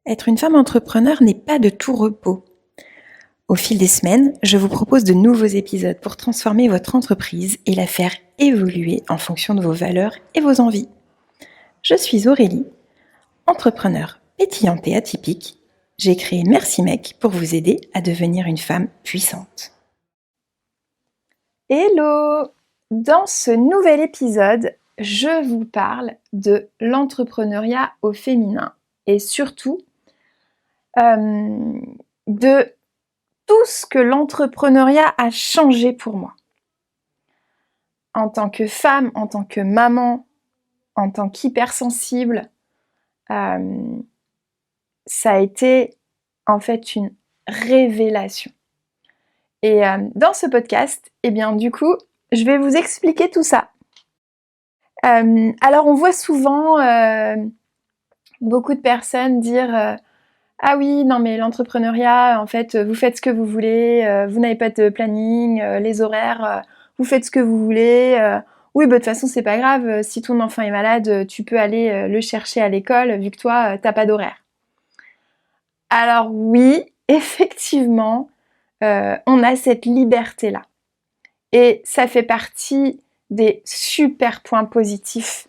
Être une femme entrepreneur n'est pas de tout repos. Au fil des semaines, je vous propose de nouveaux épisodes pour transformer votre entreprise et la faire évoluer en fonction de vos valeurs et vos envies. Je suis Aurélie, entrepreneur pétillante et atypique. J'ai créé Merci Mec pour vous aider à devenir une femme puissante. Hello! Dans ce nouvel épisode, je vous parle de l'entrepreneuriat au féminin et surtout de tout ce que l'entrepreneuriat a changé pour moi. En tant que femme, en tant que maman, en tant qu'hypersensible, ça a été en fait une révélation. Et dans ce podcast, du coup, je vais vous expliquer tout ça. Alors on voit souvent beaucoup de personnes dire ah oui, non mais l'entrepreneuriat, en fait, vous faites ce que vous voulez, vous n'avez pas de planning, les horaires, vous faites ce que vous voulez. Oui, de toute façon, c'est pas grave, si ton enfant est malade, tu peux aller le chercher à l'école, vu que toi, t'as pas d'horaire. Alors oui, effectivement, on a cette liberté-là. Et ça fait partie des super points positifs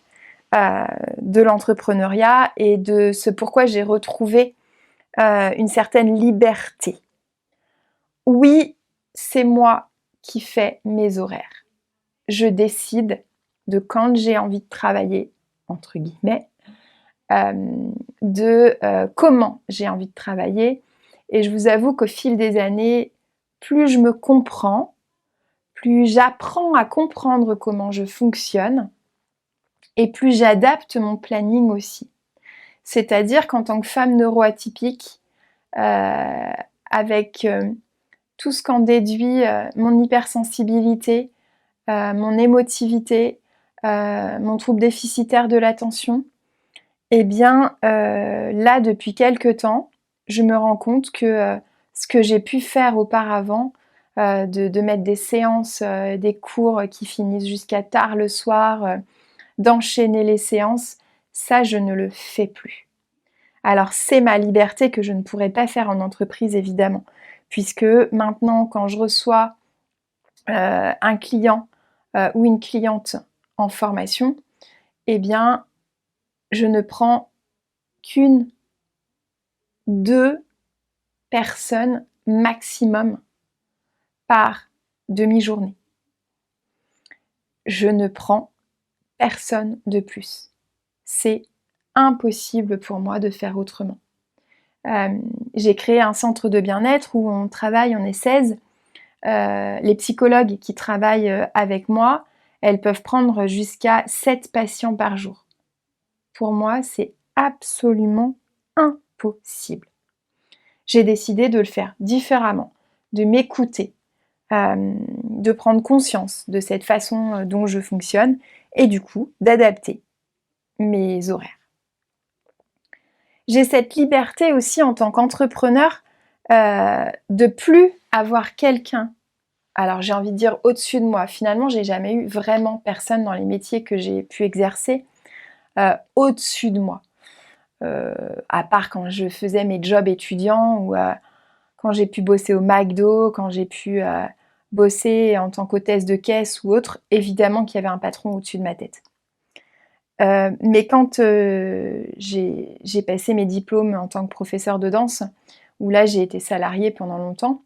de l'entrepreneuriat et de ce pourquoi j'ai retrouvé une certaine liberté. Oui, c'est moi qui fais mes horaires. Je décide de quand j'ai envie de travailler, entre guillemets, comment j'ai envie de travailler. Et je vous avoue qu'au fil des années, plus je me comprends, plus j'apprends à comprendre comment je fonctionne, et plus j'adapte mon planning aussi. C'est-à-dire qu'en tant que femme neuroatypique, avec tout ce qu'en déduit mon hypersensibilité, mon émotivité, mon trouble déficitaire de l'attention, là, depuis quelque temps, je me rends compte que ce que j'ai pu faire auparavant, de mettre des séances, des cours qui finissent jusqu'à tard le soir, d'enchaîner les séances, ça, je ne le fais plus. Alors, c'est ma liberté que je ne pourrais pas faire en entreprise, évidemment, puisque maintenant, quand je reçois un client ou une cliente en formation, je ne prends qu'une, 2 personnes maximum par demi-journée. Je ne prends personne de plus. C'est impossible pour moi de faire autrement. J'ai créé un centre de bien-être où on travaille, on est 16. Les psychologues qui travaillent avec moi, elles peuvent prendre jusqu'à 7 patients par jour. Pour moi, c'est absolument impossible. J'ai décidé de le faire différemment, de m'écouter, de prendre conscience de cette façon dont je fonctionne et du coup d'adapter mes horaires. J'ai cette liberté aussi en tant qu'entrepreneur de plus avoir quelqu'un, alors j'ai envie de dire au-dessus de moi. Finalement, j'ai jamais eu vraiment personne dans les métiers que j'ai pu exercer au-dessus de moi. À part quand je faisais mes jobs étudiants ou quand j'ai pu bosser au McDo, quand j'ai pu bosser en tant qu'hôtesse de caisse ou autre, évidemment qu'il y avait un patron au-dessus de ma tête. Mais quand j'ai passé mes diplômes en tant que professeur de danse, où là j'ai été salariée pendant longtemps,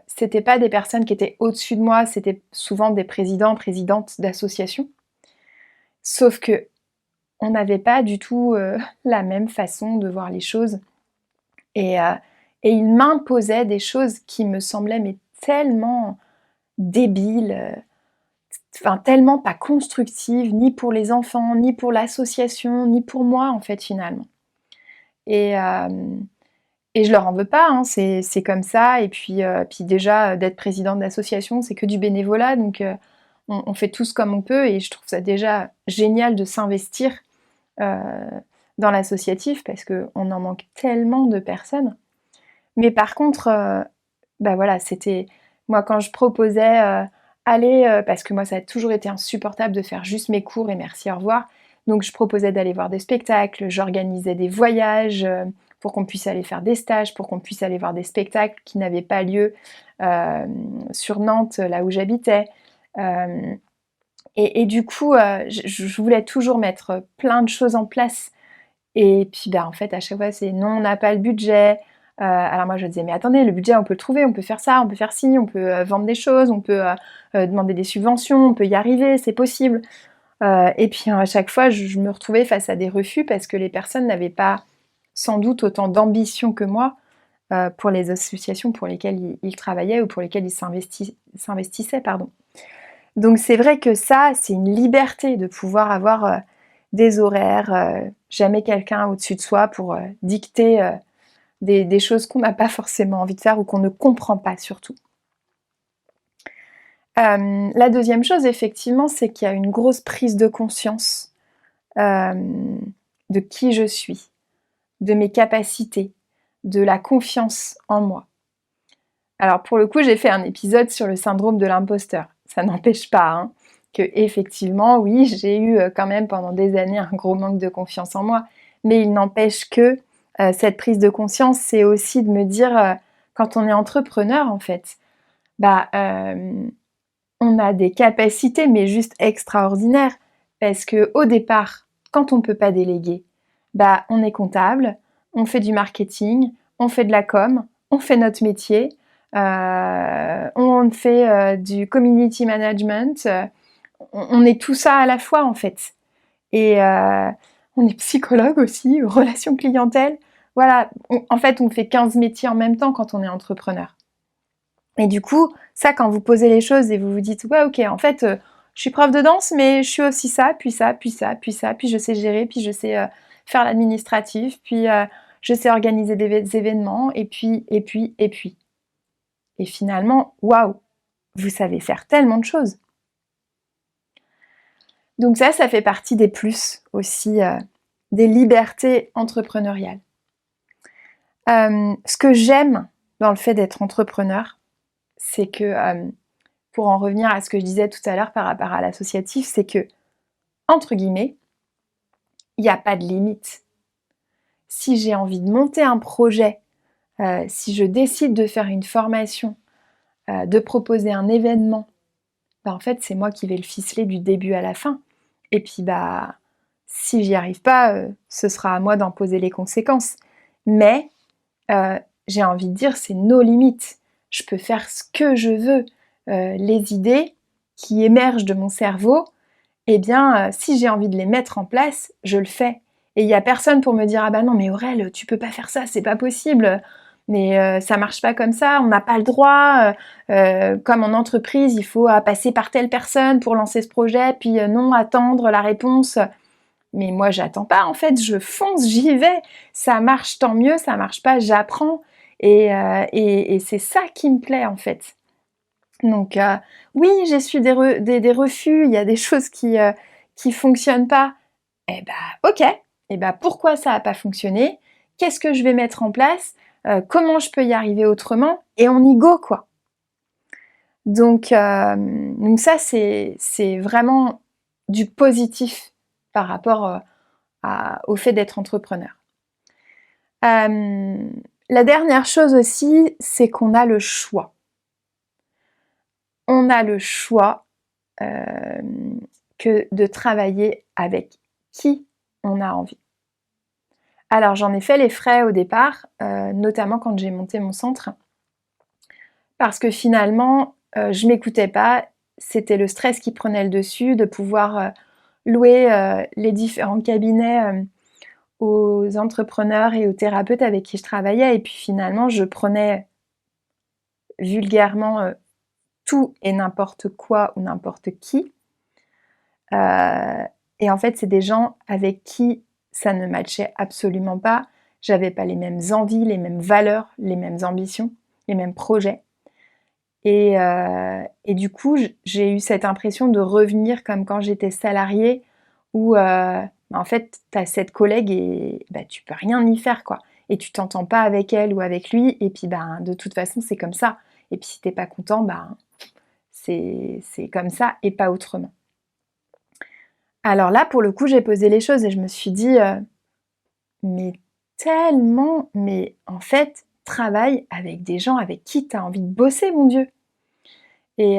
c'était pas des personnes qui étaient au-dessus de moi, c'était souvent des présidents, présidentes d'associations. Sauf que on n'avait pas du tout la même façon de voir les choses. Et ils m'imposaient des choses qui me semblaient mais tellement débiles, tellement pas constructives, ni pour les enfants, ni pour l'association, ni pour moi en fait finalement. Et je leur en veux pas, hein, c'est comme ça. Et puis déjà, d'être présidente d'association, c'est que du bénévolat, donc on fait tous comme on peut. Et je trouve ça déjà génial de s'investir dans l'associatif parce qu'on en manque tellement de personnes. Mais par contre, c'était moi quand je proposais parce que moi ça a toujours été insupportable de faire juste mes cours et merci au revoir. Donc je proposais d'aller voir des spectacles, j'organisais des voyages pour qu'on puisse aller faire des stages, pour qu'on puisse aller voir des spectacles qui n'avaient pas lieu sur Nantes, là où j'habitais. Et du coup, je voulais toujours mettre plein de choses en place. Et puis, en fait, à chaque fois, c'est non, on n'a pas le budget. Alors moi, je disais, mais attendez, le budget, on peut le trouver, on peut faire ça, on peut faire ci, on peut vendre des choses, on peut demander des subventions, on peut y arriver, c'est possible. Et puis, à chaque fois, je me retrouvais face à des refus parce que les personnes n'avaient pas sans doute autant d'ambition que moi pour les associations pour lesquelles ils travaillaient ou pour lesquelles ils s'investissaient, pardon. Donc c'est vrai que ça, c'est une liberté de pouvoir avoir des horaires, jamais quelqu'un au-dessus de soi pour dicter des choses qu'on n'a pas forcément envie de faire ou qu'on ne comprend pas surtout. La deuxième chose, effectivement, c'est qu'il y a une grosse prise de conscience de qui je suis, de mes capacités, de la confiance en moi. Alors pour le coup, j'ai fait un épisode sur le syndrome de l'imposteur. Ça n'empêche pas que effectivement, oui, j'ai eu quand même pendant des années un gros manque de confiance en moi. Mais il n'empêche que cette prise de conscience, c'est aussi de me dire, quand on est entrepreneur en fait, on a des capacités mais juste extraordinaires. Parce que au départ, quand on ne peut pas déléguer, on est comptable, on fait du marketing, on fait de la com, on fait notre métier. On fait du community management, on est tout ça à la fois en fait. Et on est psychologue aussi, relations clientèle. Voilà, en fait on fait 15 métiers en même temps quand on est entrepreneur. Et du coup, ça quand vous posez les choses et vous vous dites ouais ok, en fait je suis prof de danse mais je suis aussi ça, puis ça, puis ça, puis ça, puis je sais gérer, puis je sais faire l'administratif, puis je sais organiser des événements, et puis. Et finalement, waouh, vous savez faire tellement de choses. Donc ça fait partie des plus aussi, des libertés entrepreneuriales. Ce que j'aime dans le fait d'être entrepreneur, c'est que, pour en revenir à ce que je disais tout à l'heure par rapport à l'associatif, c'est que, entre guillemets, il n'y a pas de limite. Si j'ai envie de monter un projet, si je décide de faire une formation, de proposer un événement, en fait, c'est moi qui vais le ficeler du début à la fin. Et puis, si j'y arrive pas, ce sera à moi d'en poser les conséquences. Mais, j'ai envie de dire, c'est nos limites. Je peux faire ce que je veux. Les idées qui émergent de mon cerveau, si j'ai envie de les mettre en place, je le fais. Et il n'y a personne pour me dire « Ah bah non, mais Aurèle, tu peux pas faire ça, c'est pas possible !» Mais ça marche pas comme ça, on n'a pas le droit. Comme en entreprise, il faut passer par telle personne pour lancer ce projet, puis non, attendre la réponse. Mais moi, j'attends pas, en fait, je fonce, j'y vais. Ça marche, tant mieux, ça marche pas, j'apprends. Et c'est ça qui me plaît, en fait. Donc, oui, j'ai su des refus, il y a des choses qui fonctionnent pas. Ok. Pourquoi ça n'a pas fonctionné? Qu'est-ce que je vais mettre en place? Comment je peux y arriver autrement? Et on y go, quoi. Donc ça, c'est vraiment du positif par rapport au fait d'être entrepreneur. La dernière chose aussi, c'est qu'on a le choix. On a le choix que de travailler avec qui on a envie. Alors j'en ai fait les frais au départ, notamment quand j'ai monté mon centre, parce que finalement, je m'écoutais pas, c'était le stress qui prenait le dessus, de pouvoir louer les différents cabinets aux entrepreneurs et aux thérapeutes avec qui je travaillais, et puis finalement je prenais vulgairement tout et n'importe quoi ou n'importe qui. Et en fait, c'est des gens avec qui ça ne matchait absolument pas. J'avais pas les mêmes envies, les mêmes valeurs, les mêmes ambitions, les mêmes projets. Et du coup, j'ai eu cette impression de revenir comme quand j'étais salariée, où en fait, tu as cette collègue et tu peux rien y faire, quoi. Et tu t'entends pas avec elle ou avec lui, et puis de toute façon, c'est comme ça. Et puis si t'es pas content, c'est comme ça et pas autrement. Alors là, pour le coup, j'ai posé les choses et je me suis dit, mais tellement, mais en fait, travaille avec des gens avec qui tu as envie de bosser, mon Dieu. Et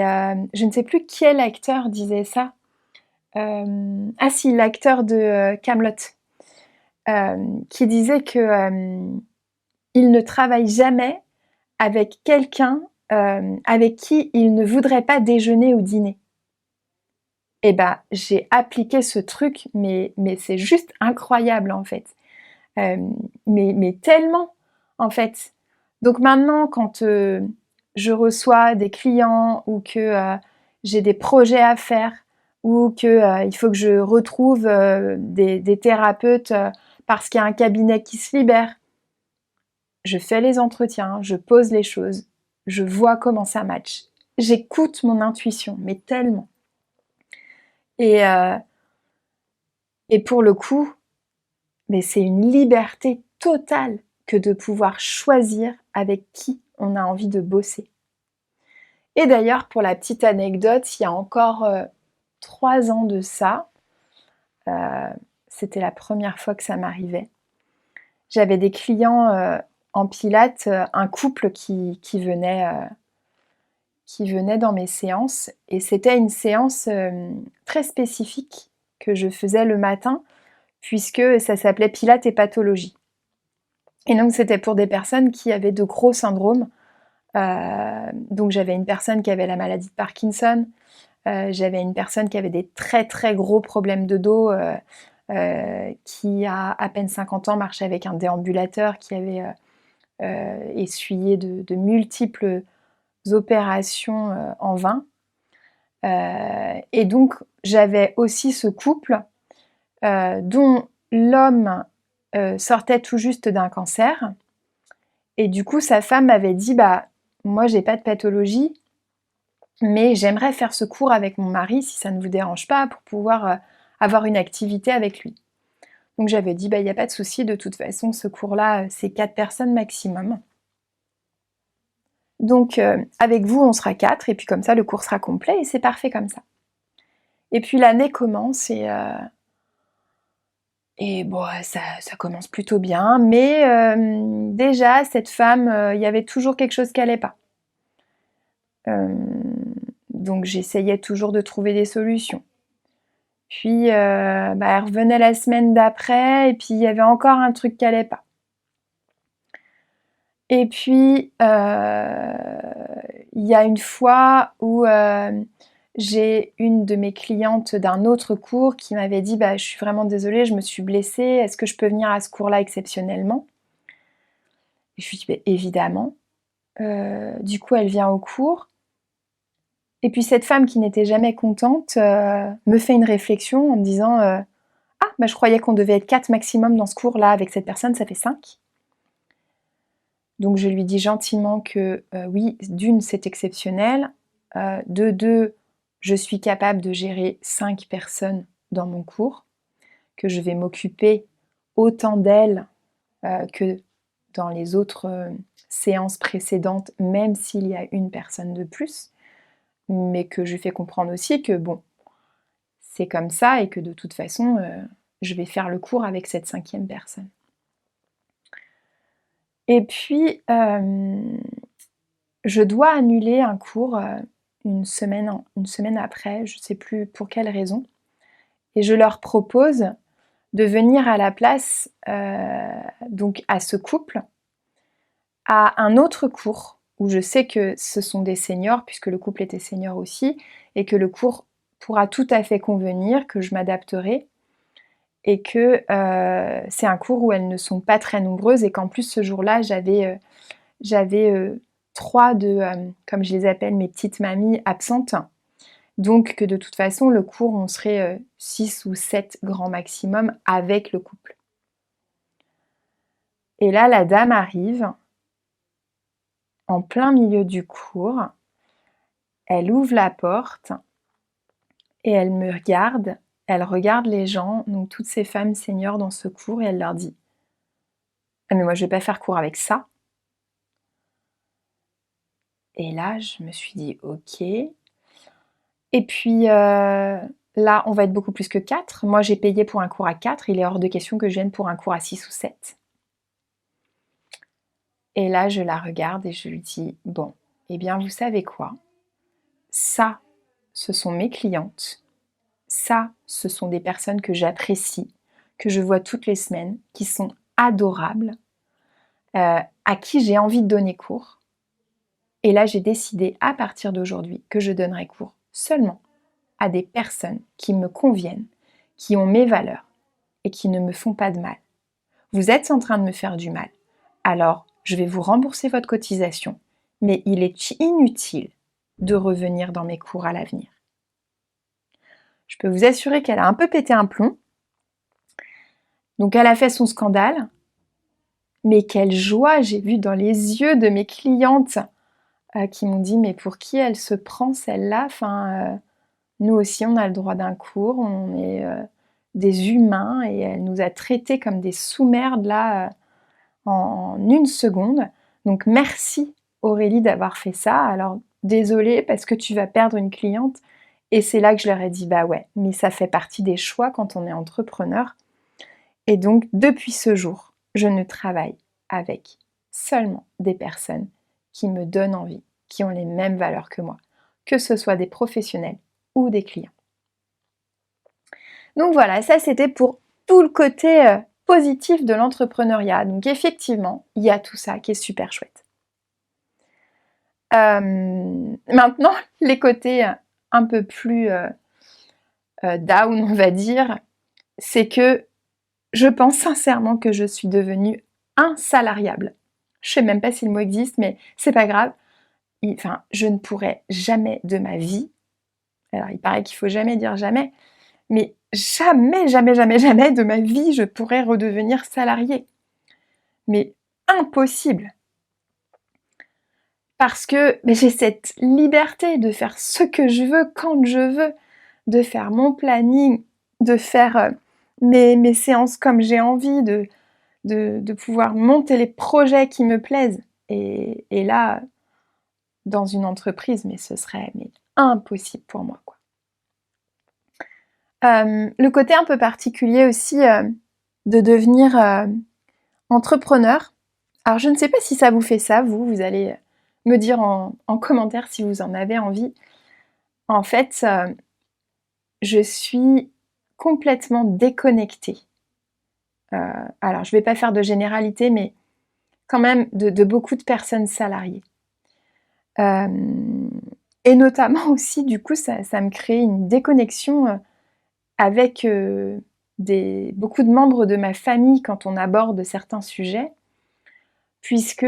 je ne sais plus quel acteur disait ça. Ah si, l'acteur de Kaamelott, qui disait que il ne travaille jamais avec quelqu'un avec qui il ne voudrait pas déjeuner ou dîner. Et bah, j'ai appliqué ce truc, mais c'est juste incroyable en fait. Euh, mais tellement en fait. Donc maintenant, quand je reçois des clients ou que j'ai des projets à faire ou que il faut que je retrouve des thérapeutes parce qu'il y a un cabinet qui se libère, je fais les entretiens, je pose les choses, je vois comment ça match. J'écoute mon intuition, mais tellement. Et, euh, et pour le coup, mais c'est une liberté totale que de pouvoir choisir avec qui on a envie de bosser. Et d'ailleurs, pour la petite anecdote, il y a encore 3 ans de ça, euh, c'était la première fois que ça m'arrivait. J'avais des clients en pilates, un couple qui venait dans mes séances, et c'était une séance très spécifique que je faisais le matin, puisque ça s'appelait Pilates et pathologie. Et donc c'était pour des personnes qui avaient de gros syndromes. Donc j'avais une personne qui avait la maladie de Parkinson, j'avais une personne qui avait des très très gros problèmes de dos, qui a à peine 50 ans marchait avec un déambulateur, qui avait essuyé de multiples opérations en vain. Et donc j'avais aussi ce couple dont l'homme sortait tout juste d'un cancer. Et du coup, sa femme m'avait dit, bah, moi, j'ai pas de pathologie, mais j'aimerais faire ce cours avec mon mari, si ça ne vous dérange pas, pour pouvoir avoir une activité avec lui. Donc j'avais dit, bah, il n'y a pas de souci, de toute façon, ce cours-là, c'est 4 personnes maximum. Donc avec vous, on sera 4, et puis comme ça, le cours sera complet, et c'est parfait comme ça. Et puis l'année commence, et bon, ça commence plutôt bien, mais déjà, cette femme, il y avait toujours quelque chose qui n'allait pas. Donc j'essayais toujours de trouver des solutions. Puis bah, elle revenait la semaine d'après et puis il y avait encore un truc qui allait pas. Et puis il y a une fois où j'ai une de mes clientes d'un autre cours qui m'avait dit bah, je suis vraiment désolée, je me suis blessée, est-ce que je peux venir à ce cours-là exceptionnellement? Et je lui dis bah, évidemment. Du coup elle vient au cours. Et puis cette femme qui n'était jamais contente me fait une réflexion en me disant ah, bah, je croyais qu'on devait être 4 maximum dans ce cours-là, avec cette personne, ça fait 5. Donc je lui dis gentiment que oui, d'une, c'est exceptionnel, de deux, je suis capable de gérer 5 personnes dans mon cours, que je vais m'occuper autant d'elles que dans les autres séances précédentes, même s'il y a une personne de plus, mais que je fais comprendre aussi que bon, c'est comme ça et que de toute façon, je vais faire le cours avec cette 5e personne. Et puis, je dois annuler un cours une semaine après, je ne sais plus pour quelle raison. Et je leur propose de venir à la place, donc à ce couple, à un autre cours où je sais que ce sont des seniors, puisque le couple était senior aussi, et que le cours pourra tout à fait convenir, que je m'adapterai, et que c'est un cours où elles ne sont pas très nombreuses, et qu'en plus ce jour-là, j'avais 3 de, comme je les appelle, mes petites mamies absentes. Donc que de toute façon, le cours, on serait 6 ou 7 grand maximum avec le couple. Et là, la dame arrive en plein milieu du cours, elle ouvre la porte et elle me regarde, elle regarde les gens, donc toutes ces femmes seniors dans ce cours, et elle leur dit « Ah mais moi je vais pas faire cours avec ça ». Et là, je me suis dit « Ok ». Et puis là, on va être beaucoup plus que 4. Moi, j'ai payé pour un cours à 4. Il est hors de question que je vienne pour un cours à 6 ou 7. Et là, je la regarde et je lui dis, bon, eh bien, vous savez quoi? Ça, ce sont mes clientes. Ça, ce sont des personnes que j'apprécie, que je vois toutes les semaines, qui sont adorables, à qui j'ai envie de donner cours. Et là, j'ai décidé à partir d'aujourd'hui que je donnerai cours seulement à des personnes qui me conviennent, qui ont mes valeurs et qui ne me font pas de mal. Vous êtes en train de me faire du mal, alors je vais vous rembourser votre cotisation, mais il est inutile de revenir dans mes cours à l'avenir. Je peux vous assurer qu'elle a un peu pété un plomb. Donc elle a fait son scandale, mais quelle joie j'ai vu dans les yeux de mes clientes qui m'ont dit mais pour qui elle se prend celle-là, enfin, nous aussi on a le droit d'un cours, on est des humains et elle nous a traités comme des sous-merdes là en une seconde. Donc merci Aurélie d'avoir fait ça. Alors désolée parce que tu vas perdre une cliente. Et c'est là que je leur ai dit bah ouais, mais ça fait partie des choix quand on est entrepreneur. Et donc depuis ce jour, je ne travaille avec seulement des personnes qui me donnent envie, qui ont les mêmes valeurs que moi, que ce soit des professionnels ou des clients. Donc voilà, ça c'était pour tout le côté positif de l'entrepreneuriat. Donc effectivement, il y a tout ça qui est super chouette. Maintenant, les côtés un peu plus down, on va dire, c'est que je pense sincèrement que je suis devenue insalariable. Je sais même pas si le mot existe, mais c'est pas grave. Enfin, je ne pourrais jamais de ma vie, alors il paraît qu'il faut jamais dire jamais, mais jamais, jamais, jamais, jamais de ma vie je pourrais redevenir salariée. Mais impossible. Parce que j'ai cette liberté de faire ce que je veux, quand je veux, de faire mon planning, de faire mes séances comme j'ai envie, de pouvoir monter les projets qui me plaisent. Et là, dans une entreprise, mais ce serait impossible pour moi, quoi. Le côté un peu particulier aussi de devenir entrepreneur. Alors je ne sais pas si ça vous fait ça, vous allez me dire en commentaire si vous en avez envie. En fait, je suis complètement déconnectée. Alors je ne vais pas faire de généralité, mais quand même de beaucoup de personnes salariées. Et notamment aussi, du coup, ça me crée une déconnexion avec beaucoup de membres de ma famille quand on aborde certains sujets, puisque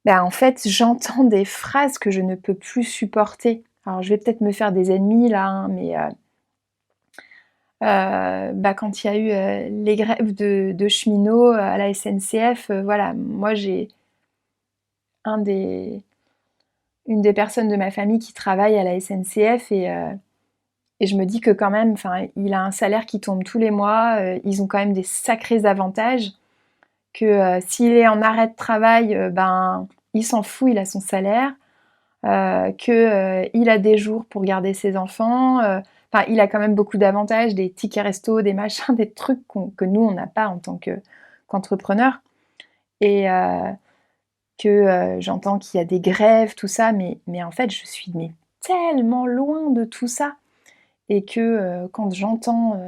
en fait, j'entends des phrases que je ne peux plus supporter. Alors, je vais peut-être me faire des ennemis là, hein, mais quand il y a eu les grèves de cheminots à la SNCF, voilà, moi j'ai une des personnes de ma famille qui travaille à la SNCF et je me dis que quand même, il a un salaire qui tombe tous les mois, ils ont quand même des sacrés avantages, que s'il est en arrêt de travail, il s'en fout, il a son salaire, qu'il a des jours pour garder ses enfants, il a quand même beaucoup d'avantages, des tickets resto, des machins, des trucs que nous, on n'a pas en tant qu'entrepreneur. Et que j'entends qu'il y a des grèves, tout ça, mais en fait, je suis tellement loin de tout ça. Et que quand j'entends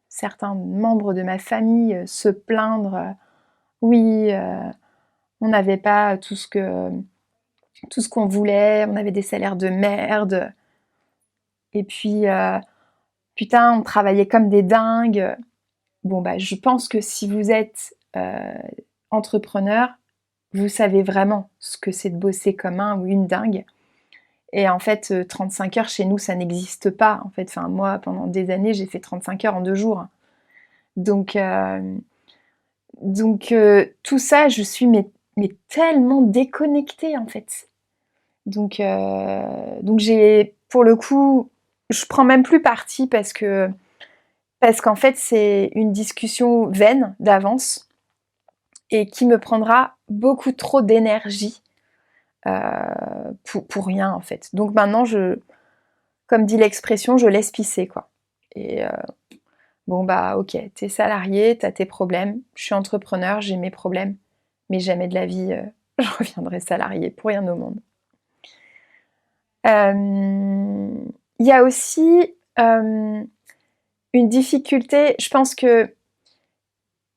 certains membres de ma famille se plaindre, oui, on n'avait pas tout ce qu'on voulait, on avait des salaires de merde, et puis putain, on travaillait comme des dingues. Bon, je pense que si vous êtes entrepreneur, vous savez vraiment ce que c'est de bosser comme un ou une dingue. Et en fait, 35 heures chez nous, ça n'existe pas. En fait, moi, pendant des années, j'ai fait 35 heures en 2 jours. Donc tout ça, je suis mais tellement déconnectée, en fait. Donc j'ai, pour le coup, je prends même plus parti parce qu'en fait, c'est une discussion vaine d'avance et qui me prendra beaucoup trop d'énergie pour rien, en fait. Donc maintenant, comme dit l'expression, je laisse pisser, quoi. Et bon, bah ok, t'es salarié, t'as tes problèmes, je suis entrepreneur, j'ai mes problèmes, mais jamais de la vie, je reviendrai salarié pour rien au monde. Il y a aussi une difficulté, je pense que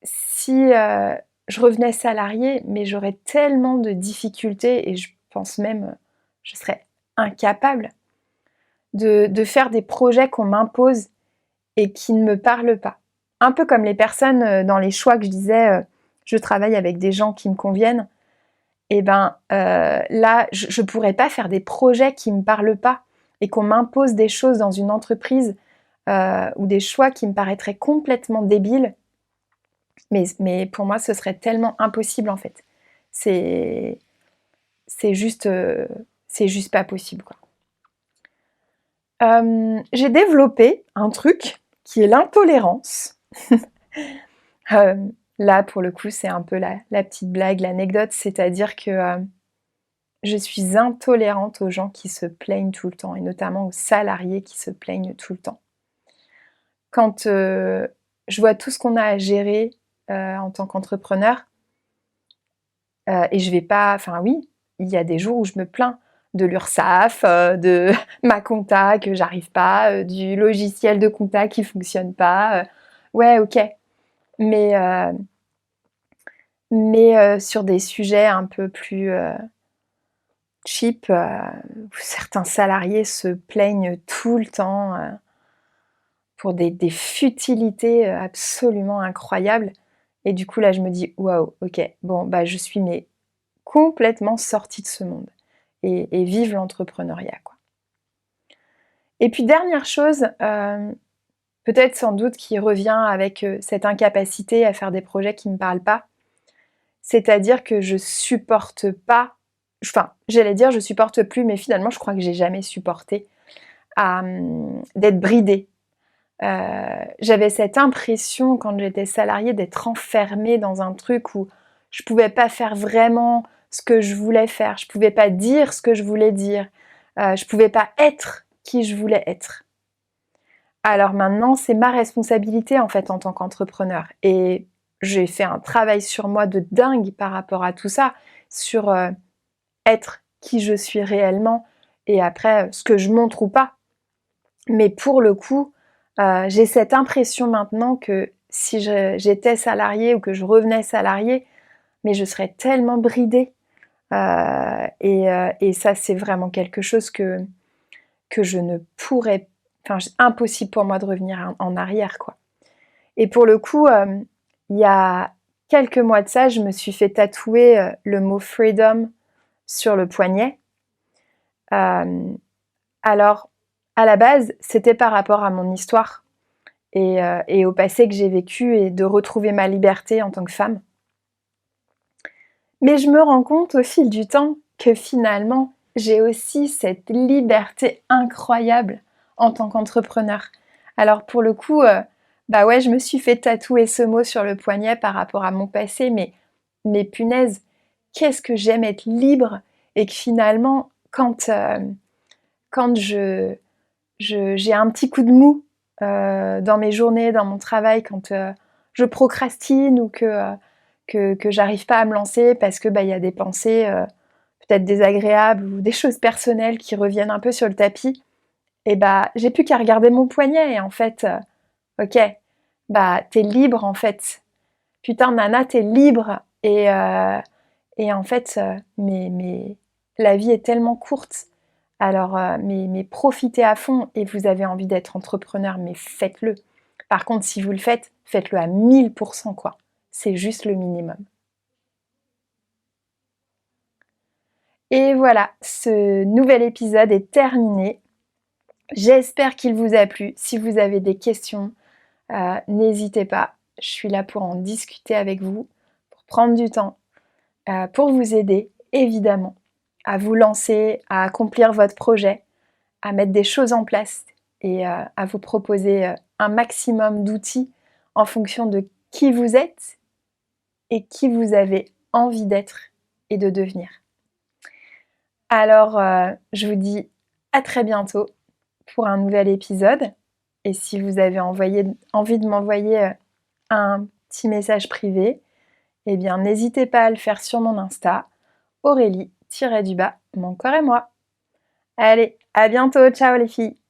si je revenais salarié, mais j'aurais tellement de difficultés et je pense même, je serais incapable de faire des projets qu'on m'impose et qui ne me parlent pas. Un peu comme les personnes dans les choix que je disais, je travaille avec des gens qui me conviennent, et ben là, je ne pourrais pas faire des projets qui ne me parlent pas et qu'on m'impose des choses dans une entreprise ou des choix qui me paraîtraient complètement débiles. Mais pour moi, ce serait tellement impossible en fait. C'est juste pas possible, quoi. J'ai développé un truc qui est l'intolérance. Là, pour le coup, c'est un peu la petite blague, l'anecdote, c'est-à-dire que je suis intolérante aux gens qui se plaignent tout le temps, et notamment aux salariés qui se plaignent tout le temps. Quand je vois tout ce qu'on a à gérer en tant qu'entrepreneur, et je vais pas... Enfin oui, il y a des jours où je me plains de l'URSSAF, de ma compta que j'arrive pas, du logiciel de compta qui fonctionne pas. Ouais, ok. Mais sur des sujets un peu plus cheap, où certains salariés se plaignent tout le temps pour des futilités absolument incroyables. Et du coup, là, je me dis, waouh, ok, bon, bah, je suis mais complètement sortie de ce monde. Et vive l'entrepreneuriat, quoi. Et puis, dernière chose, peut-être sans doute qui revient avec cette incapacité à faire des projets qui ne me parlent pas, c'est-à-dire que je supporte pas, enfin, j'allais dire je supporte plus, mais finalement, je crois que j'ai jamais supporté d'être bridée. J'avais cette impression quand j'étais salariée d'être enfermée dans un truc où je pouvais pas faire vraiment ce que je voulais faire, je pouvais pas dire ce que je voulais dire, je pouvais pas être qui je voulais être. Alors maintenant, c'est ma responsabilité en fait en tant qu'entrepreneur, et j'ai fait un travail sur moi de dingue par rapport à tout ça, sur être qui je suis réellement, et après ce que je montre ou pas. Mais pour le coup, j'ai cette impression maintenant que si j'étais salariée ou que je revenais salariée, mais je serais tellement bridée. Et ça, c'est vraiment quelque chose que je ne pourrais... Enfin, impossible pour moi de revenir en arrière, quoi. Et pour le coup, il y a quelques mois de ça, je me suis fait tatouer le mot freedom sur le poignet. Alors, à la base, c'était par rapport à mon histoire et au passé que j'ai vécu, et de retrouver ma liberté en tant que femme. Mais je me rends compte au fil du temps que finalement, j'ai aussi cette liberté incroyable en tant qu'entrepreneur. Alors pour le coup, bah ouais, je me suis fait tatouer ce mot sur le poignet par rapport à mon passé, mais punaise, qu'est-ce que j'aime être libre, et que finalement, quand j'ai un petit coup de mou dans mes journées, dans mon travail, quand je procrastine ou que j'arrive pas à me lancer parce que y a des pensées peut-être désagréables ou des choses personnelles qui reviennent un peu sur le tapis, et j'ai plus qu'à regarder mon poignet et en fait, ok, t'es libre en fait. Putain, Nana, t'es libre, et en fait, mais la vie est tellement courte. Alors, mais profitez à fond, et vous avez envie d'être entrepreneur, mais faites-le. Par contre, si vous le faites, faites-le à 1000%, quoi. C'est juste le minimum. Et voilà, ce nouvel épisode est terminé. J'espère qu'il vous a plu. Si vous avez des questions, n'hésitez pas. Je suis là pour en discuter avec vous, pour prendre du temps, pour vous aider, évidemment, à vous lancer, à accomplir votre projet, à mettre des choses en place et à vous proposer un maximum d'outils en fonction de qui vous êtes et qui vous avez envie d'être et de devenir. Alors, je vous dis à très bientôt. pour un nouvel épisode. Et si vous avez envie de m'envoyer un petit message privé, eh bien n'hésitez pas à le faire sur mon Insta, Aurélie-mon corps et moi. Allez, à bientôt, ciao les filles!